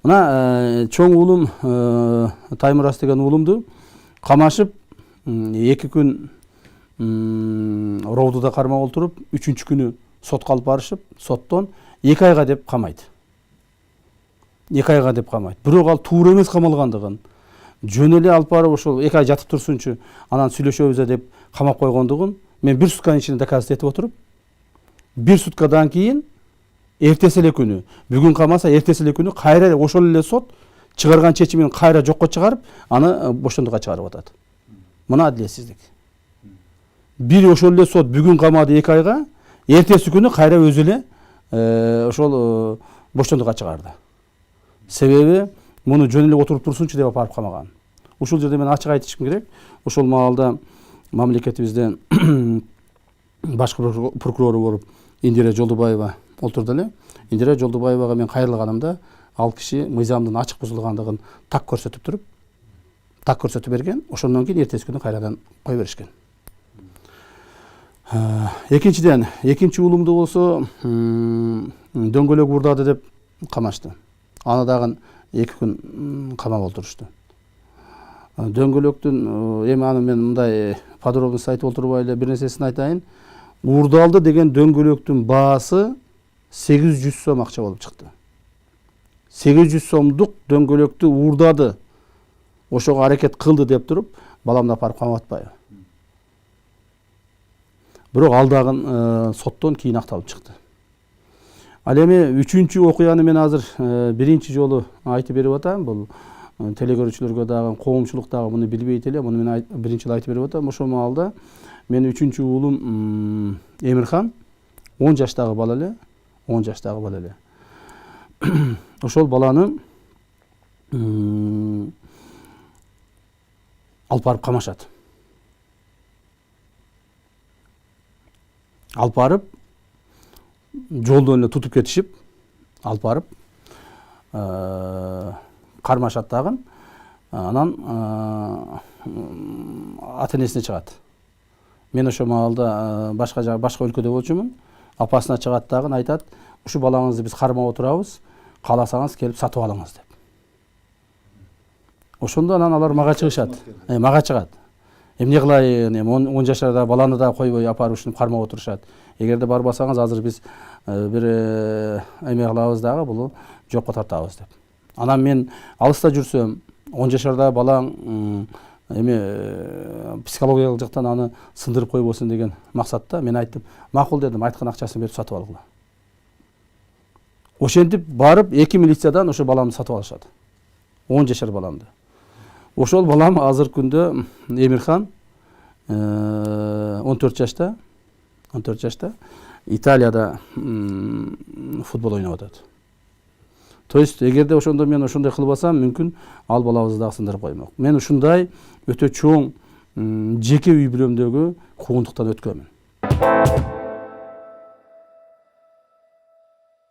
Мына чоң уулум Таймурас деген уулумду камашып 2 күн роодуда кармап олтуруп, 3-чү күнү сотко алып барышып, соттон 2 айга деп камайт. 2 айга деп камайт. Бирок ал туура эмес камалгандыгын, жөн эле алып барып ошол 2 ай жатып турсунчу, анан сүйлөшөбүз деп камап койгондугун мен 1 сутканын ичинде доказать этип отуруп, 1 суткадан кийин эртеси эле күнү, бүгүн камаса эртеси эле күнү кайра ошол эле сот чыгарган чечимин кайра жокко чыгарып, аны боштондукка чыгарып атат. Мына адилетсиздик. Бир ошол эле сот бүгүн камады 2 айга, эртеси күнү кайра өзү эле ошол боштондукка чыгарды. Себеби муну жөн эле отуруп турсунчу деп барып камаган. Ушул жерде мен ачык айтышым керек. Ошол маалда мамлекетибизде баш прокурору болуп Индира Жолдубаева олтурду эле. Индира Жолдубаевага мен кайрылганымда ал киши мыйзамдын ачык бузулгандыгын так көрсөтүп туруп, так көрсөтүп берген. Ошондон кийин эртеси күнү кайрадан кой беришкен. Экинчиден, экинчи уулумду болсо дөңгөлөк уурдады деп камашты. Аны дагы 2 күн камап олтурушту. Дөңгөлөктүн эми аны мен мындай подробность айтып олтурбай эле бир нерсесин айтайын. Уурдалды деген дөңгөлөктүн баасы 800 сом акча болуп чыкты. 800 сомдук дөңгөлөктү уурдады. Ошого аракет кылды деп туруп, баламды апарып камап атпайбы. Бирок ал дагы соттон кийин акталып чыкты. Ал эми 3-чү окуяны мен азыр биринчи жолу айтып берип атам. Бул телекөрүүчүлөргө дагы, коомчулук дагы муну билбейт эле. Муну мен биринчи жолу айтып берип атам. Ошол маалда мен 3-чү уулум Эмирхан 10 жаштагы бала эле, 10 жаштагы бала эле. Ошол баланы алып барып камашат. Алып барып жолдон эле тутуп кетишип, алып барып кармашат дагы. Анан ата-энесине чыгат. Мен ошо маалда башка өлкөдө болчумун. Апасына чыгат дагы, айтат, ушу балаңызды биз кармап отурабыз, кааласаңыз келип сатып алыңыз деп. Ошондо анан алар мага чыгышат. Мага чыгат. Эмне кылайын, 10 жашарда баланы да койбой апарып ушинтип кармап отурушат. Эгерде барбасаңыз азыр биз бир эме кылабыз дагы, бул жокко тартабыз деп. Анан мен алыста жүрсөм, 10 жашарда балаң эме психологиялык жактан аны сындырып койбосун деген максатта мен айттым, макул дедим, айткан акчасын берип сатып алгыла. Ошентип барып 2 милициядан ошо баламды сатып алышат. 10 жашар баламды. Ошол балам азыр күндө Эмирхан 14 жашта, 14 жашта Италияда футбол ойноп атат. То есть эгерде ошондо мен ошондой кылбасам, мүмкүн ал балабызды дагы сындырып коймок. Мен ушундай өтө чоң жеке үй бүлөмдөгү куугунтуктан өткөнмүн.